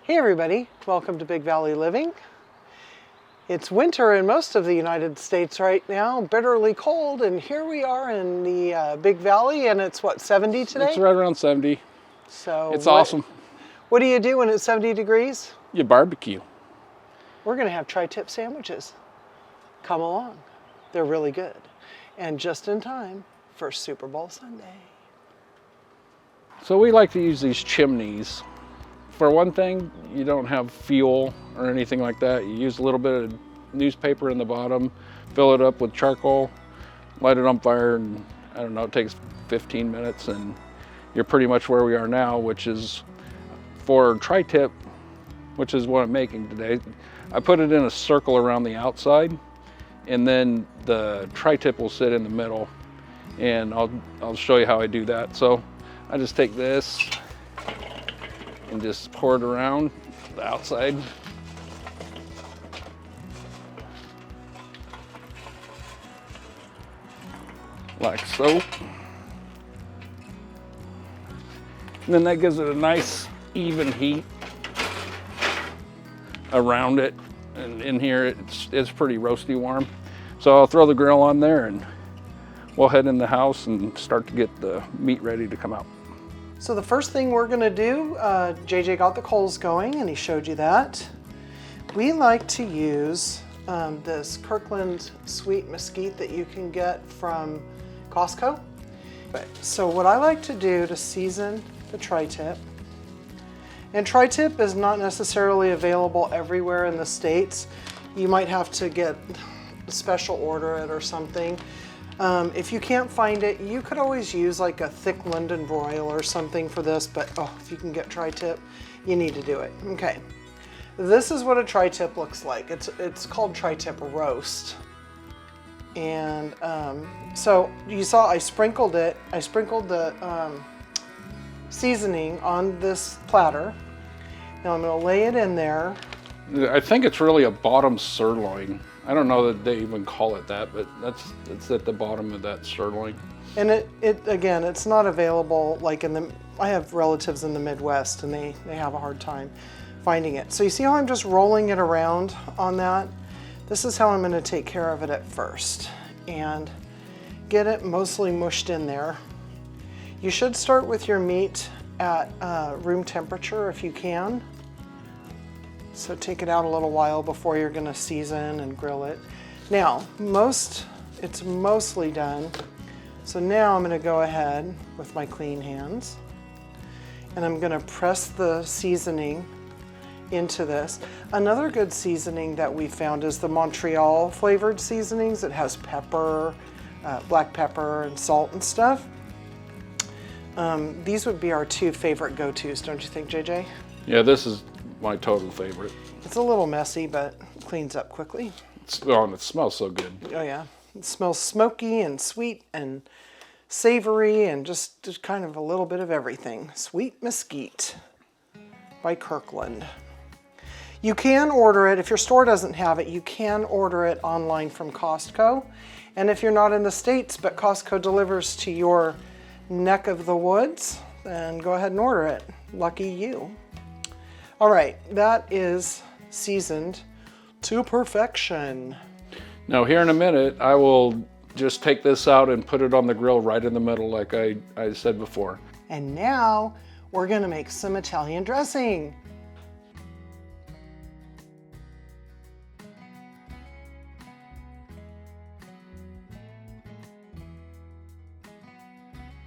Hey everybody, welcome to Big Valley Living. It's winter in most of the United States right now, bitterly cold, and here we are in the Big Valley, and it's what, 70 today? It's right around 70. So it's awesome. What do you do when it's 70 degrees? You barbecue. We're gonna have tri-tip sandwiches. Come along, they're really good. And just in time for Super Bowl Sunday. So we like to use these chimneys. For one thing, you don't have fuel or anything like that. You use a little bit of newspaper in the bottom, fill it up with charcoal, light it on fire, and I don't know, it takes 15 minutes and you're pretty much where we are now, which is for tri-tip, which is what I'm making today. I put it in a circle around the outside, and then the tri-tip will sit in the middle, and I'll show you how I do that. So I just take this and just pour it around the outside. Like so. And then that gives it a nice even heat around it. And in here it's pretty roasty warm. So I'll throw the grill on there and we'll head in the house and start to get the meat ready to come out. So the first thing we're gonna do, JJ got the coals going and he showed you that. We like to use this Kirkland sweet mesquite that you can get from Costco. So what I like to do to season the tri-tip, and tri-tip is not necessarily available everywhere in the States. You might have to get a special order it or something. If you can't find it, you could always use like a thick London broil or something for this, but if you can get tri-tip, you need to do it. Okay, this is what a tri-tip looks like. It's called tri-tip roast. And so you saw I sprinkled it. I sprinkled the seasoning on this platter. Now I'm gonna lay it in there. I think it's really a bottom sirloin. I don't know that they even call it that, but it's at the bottom of that sirloin. And it again, it's not available like I have relatives in the Midwest and they have a hard time finding it. So you see how I'm just rolling it around on that? This is how I'm gonna take care of it at first and get it mostly mushed in there. You should start with your meat at room temperature if you can. So take it out a little while before you're gonna season and grill it. Now, it's mostly done. So now I'm gonna go ahead with my clean hands and I'm gonna press the seasoning into this. Another good seasoning that we found is the Montreal flavored seasonings. It has pepper, black pepper and salt and stuff. These would be our two favorite go-tos, don't you think, JJ? Yeah, this is my total favorite. It's a little messy, but cleans up quickly. And it smells so good. Oh yeah, it smells smoky and sweet and savory and just kind of a little bit of everything. Sweet mesquite by Kirkland. You can order it, if your store doesn't have it, you can order it online from Costco. And if you're not in the States, but Costco delivers to your neck of the woods, then go ahead and order it. Lucky you. All right, that is seasoned to perfection. Now here in a minute, I will just take this out and put it on the grill right in the middle like I said before. And now we're gonna make some Italian dressing.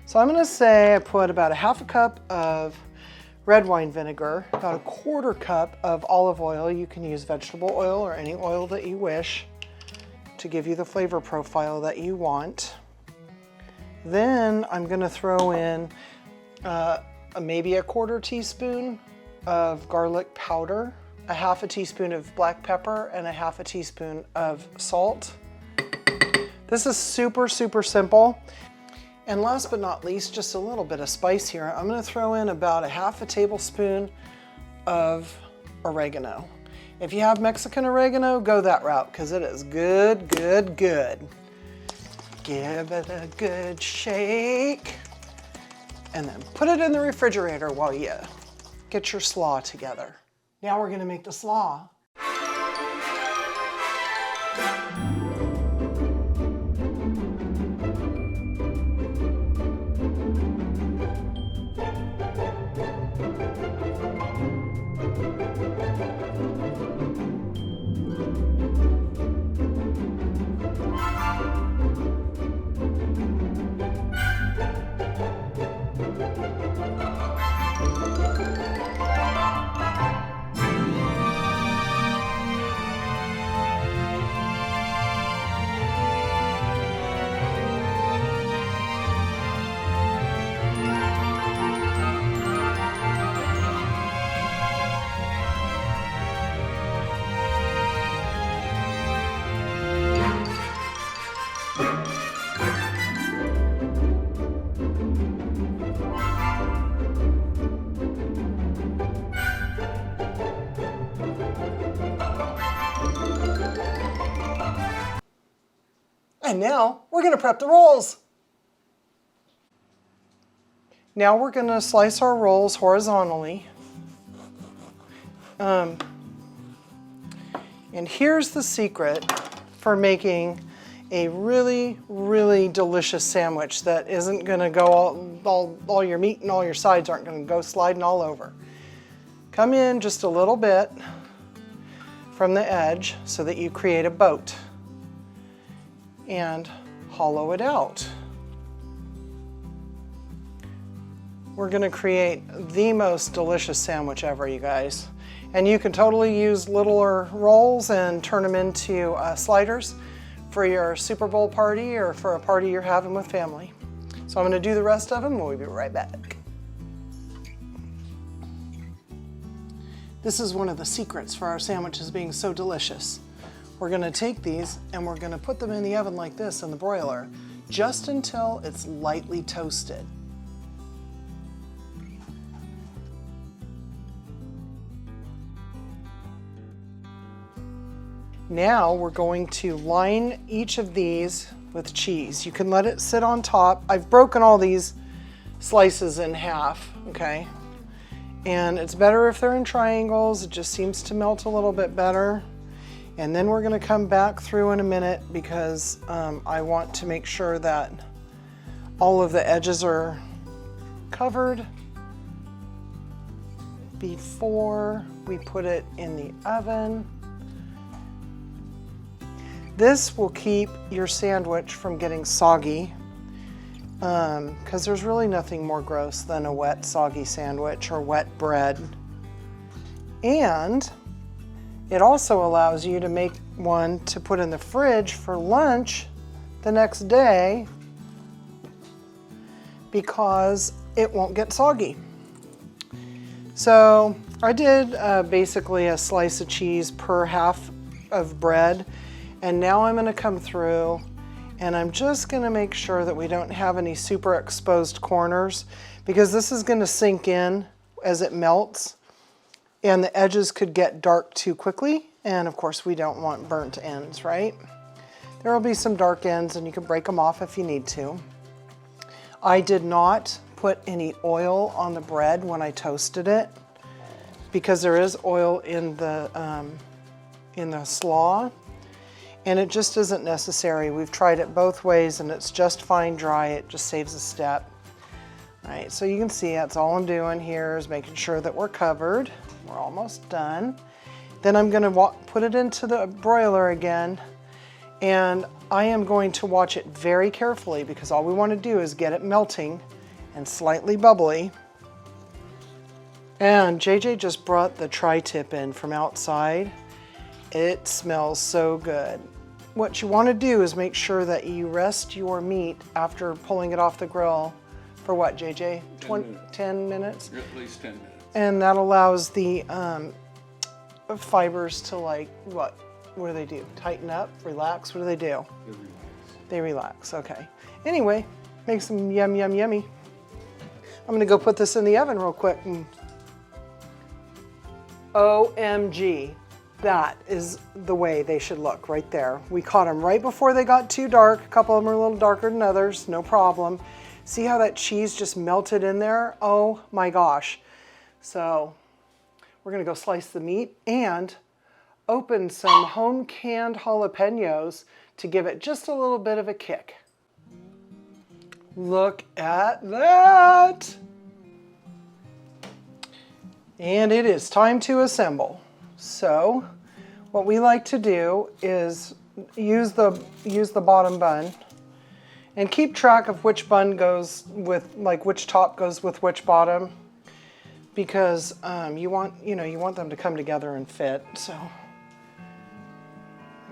So I'm gonna say I put about a half a cup of red wine vinegar, about a quarter cup of olive oil. You can use vegetable oil or any oil that you wish to give you the flavor profile that you want. Then I'm gonna throw in maybe a quarter teaspoon of garlic powder, a half a teaspoon of black pepper, and a half a teaspoon of salt. This is super, super simple. And last but not least, just a little bit of spice here. I'm gonna throw in about a half a tablespoon of oregano. If you have Mexican oregano, go that route because it is good, good, good. Give it a good shake and then put it in the refrigerator while you get your slaw together. Now we're gonna make the slaw. And now we're going to prep the rolls. Now we're going to slice our rolls horizontally. And here's the secret for making a really, really delicious sandwich that isn't going to go all your meat and all your sides aren't going to go sliding all over. Come in just a little bit from the edge so that you create a boat. And hollow it out. We're going to create the most delicious sandwich ever, you guys. And you can totally use littler rolls and turn them into sliders for your Super Bowl party or for a party you're having with family. So I'm going to do the rest of them and we'll be right back. This is one of the secrets for our sandwiches being so delicious. We're going to take these and we're going to put them in the oven like this in the broiler just until it's lightly toasted. Now we're going to line each of these with cheese. You can let it sit on top. I've broken all these slices in half, okay? And it's better if they're in triangles. It just seems to melt a little bit better. And then we're going to come back through in a minute because I want to make sure that all of the edges are covered before we put it in the oven. This will keep your sandwich from getting soggy because there's really nothing more gross than a wet, soggy sandwich or wet bread. And it also allows you to make one to put in the fridge for lunch the next day because it won't get soggy. So I did basically a slice of cheese per half of bread, and now I'm going to come through and I'm just going to make sure that we don't have any super exposed corners because this is going to sink in as it melts. And the edges could get dark too quickly. And of course, we don't want burnt ends, right? There will be some dark ends and you can break them off if you need to. I did not put any oil on the bread when I toasted it because there is oil in the slaw and it just isn't necessary. We've tried it both ways and it's just fine dry. It just saves a step. All right, so you can see that's all I'm doing here is making sure that we're covered. We're almost done. Then I'm going to put it into the broiler again, and I am going to watch it very carefully because all we want to do is get it melting and slightly bubbly. And JJ just brought the tri-tip in from outside. It smells so good. What you want to do is make sure that you rest your meat after pulling it off the grill for what, JJ? 10 minutes? At least 10 minutes. And that allows the fibers to what do they do? Tighten up, relax, what do they do? They relax. They relax, okay. Anyway, makes them yum, yum, yummy. I'm gonna go put this in the oven real quick. OMG, that is the way they should look right there. We caught them right before they got too dark. A couple of them are a little darker than others, no problem. See how that cheese just melted in there? Oh my gosh. So we're gonna go slice the meat and open some home canned jalapenos to give it just a little bit of a kick. Look at that! And it is time to assemble. So what we like to do is use the bottom bun and keep track of which bun goes with, like which top goes with which bottom, because you want them to come together and fit. So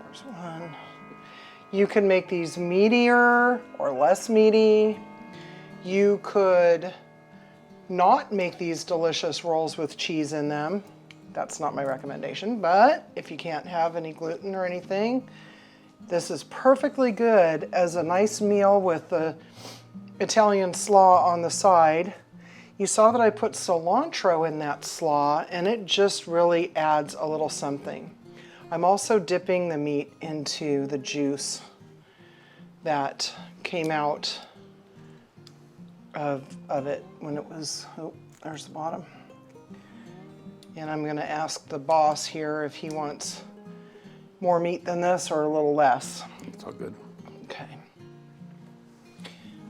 there's one. You can make these meatier or less meaty. You could not make these delicious rolls with cheese in them. That's not my recommendation, but if you can't have any gluten or anything, this is perfectly good as a nice meal with the Italian slaw on the side. You saw that I put cilantro in that slaw, and it just really adds a little something. I'm also dipping the meat into the juice that came out of it when it was, oh, there's the bottom. And I'm gonna ask the boss here if he wants more meat than this or a little less. It's all good. Okay.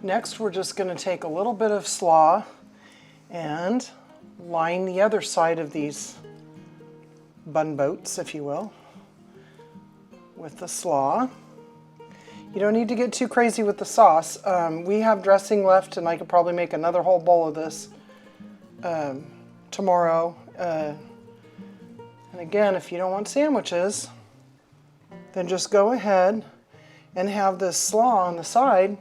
Next, we're just gonna take a little bit of slaw and line the other side of these bun boats, if you will, with the slaw. You don't need to get too crazy with the sauce. We have dressing left, and I could probably make another whole bowl of this tomorrow. And again, if you don't want sandwiches, then just go ahead and have this slaw on the side.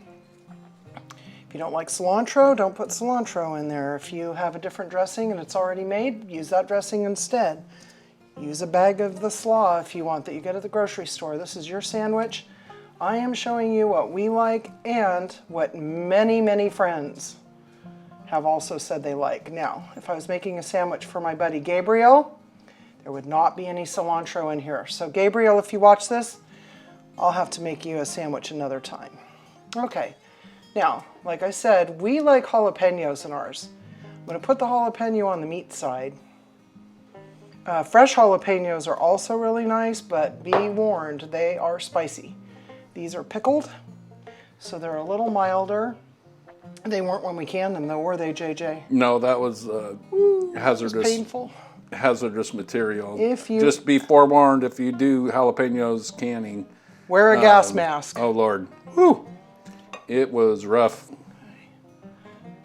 If you don't like cilantro, don't put cilantro in there. If you have a different dressing and it's already made, use that dressing instead. Use a bag of the slaw if you want that you get at the grocery store. This is your sandwich. I am showing you what we like and what many, many friends have also said they like. Now, if I was making a sandwich for my buddy Gabriel, there would not be any cilantro in here. So Gabriel, if you watch this, I'll have to make you a sandwich another time. Okay, now, like I said, we like jalapenos in ours. I'm gonna put the jalapeno on the meat side. Fresh jalapenos are also really nice, but be warned, they are spicy. These are pickled, so they're a little milder. They weren't when we canned them though, were they, JJ? No, that was hazardous. Painful. Hazardous material. If you just be forewarned, if you do jalapenos canning, wear a gas mask. Oh Lord, whew, it was rough.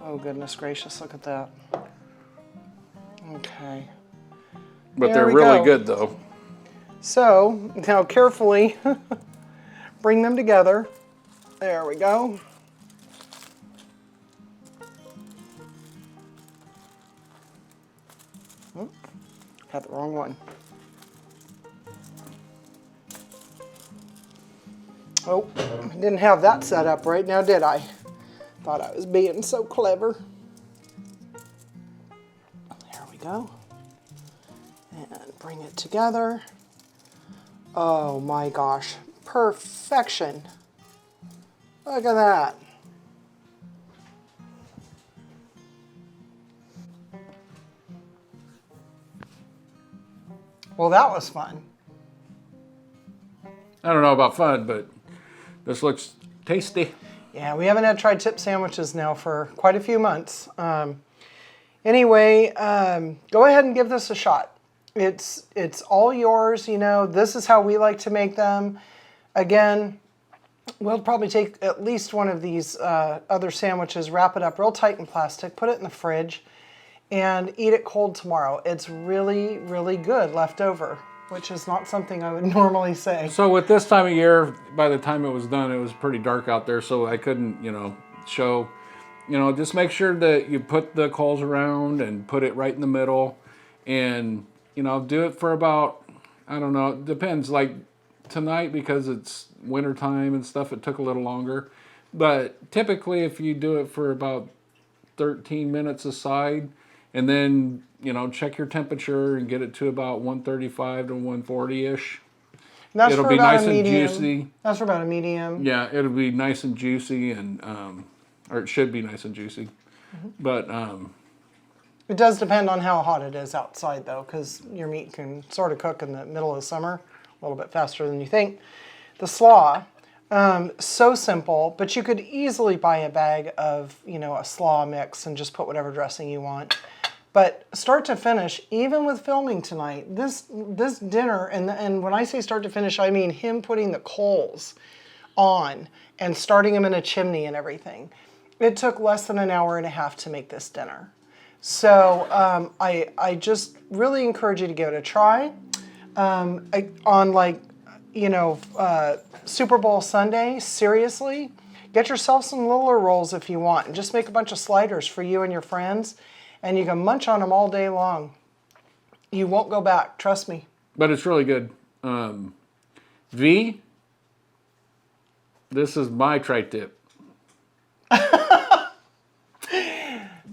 Oh goodness gracious, look at that. Okay. But There they're we really go. good though. So now carefully bring them together. There we go. Had the wrong one. Oh, I didn't have that set up right now, did I? Thought I was being so clever. There we go. And bring it together. Oh my gosh, perfection. Look at that. Well, that was fun. I don't know about fun, but this looks tasty. Yeah, we haven't had tri-tip sandwiches now for quite a few months. Anyway, go ahead and give this a shot. It's all yours, you know. This is how we like to make them. Again, we'll probably take at least one of these other sandwiches, wrap it up real tight in plastic, put it in the fridge, and eat it cold tomorrow. It's really, really good left over, which is not something I would normally say. So with this time of year, by the time it was done, it was pretty dark out there, so I couldn't, show. Just make sure that you put the coals around and put it right in the middle, and do it for about, I don't know, it depends. Like tonight, because it's winter time and stuff, it took a little longer. But typically, if you do it for about 13 minutes aside, and then, check your temperature and get it to about 135 to 140-ish. It'll be nice and juicy. That's for about a medium. Yeah, it'll be nice and juicy, and or it should be nice and juicy. Mm-hmm. But It does depend on how hot it is outside though, because your meat can sort of cook in the middle of summer a little bit faster than you think. The slaw, so simple, but you could easily buy a bag of, a slaw mix and just put whatever dressing you want. But start to finish, even with filming tonight, this dinner, and when I say start to finish, I mean him putting the coals on and starting them in a chimney and everything. It took less than an hour and a half to make this dinner. So I just really encourage you to give it a try. On Super Bowl Sunday, seriously, get yourself some littler rolls if you want, and just make a bunch of sliders for you and your friends, and you can munch on them all day long. You won't go back, trust me. But it's really good. V, this is my tri-tip.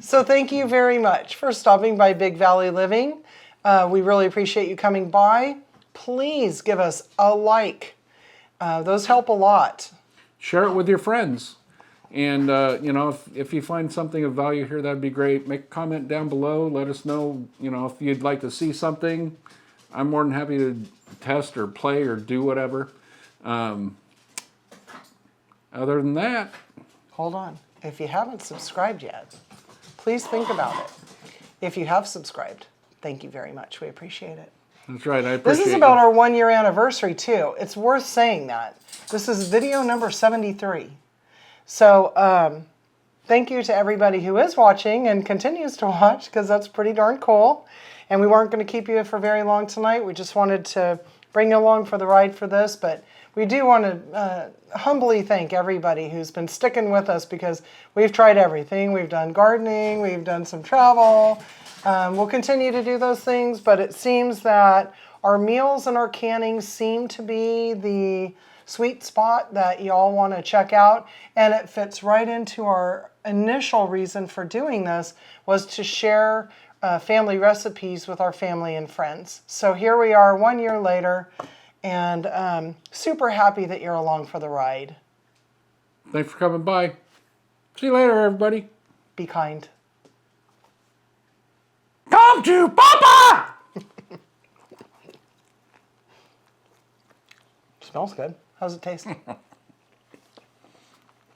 So thank you very much for stopping by Big Valley Living. We really appreciate you coming by. Please give us a like. Those help a lot. Share it with your friends. And, if you find something of value here, that'd be great. Make a comment down below. Let us know, if you'd like to see something. I'm more than happy to test or play or do whatever. Other than that. Hold on. If you haven't subscribed yet, please think about it. If you have subscribed, thank you very much. We appreciate it. That's right. I appreciate it. This is about our 1-year anniversary, too. It's worth saying that. This is video number 73. So thank you to everybody who is watching and continues to watch, because that's pretty darn cool. And we weren't going to keep you for very long tonight. We just wanted to bring you along for the ride for this. But we do want to humbly thank everybody who's been sticking with us, because we've tried everything. We've done gardening. We've done some travel. We'll continue to do those things, but it seems that our meals and our canning seem to be the sweet spot that y'all want to check out, and it fits right into our initial reason for doing this, was to share family recipes with our family and friends. So here we are 1 year later, and super happy that you're along for the ride. Thanks for coming by. See you later, everybody. Be kind. Come to Papa! Smells good. How's it taste?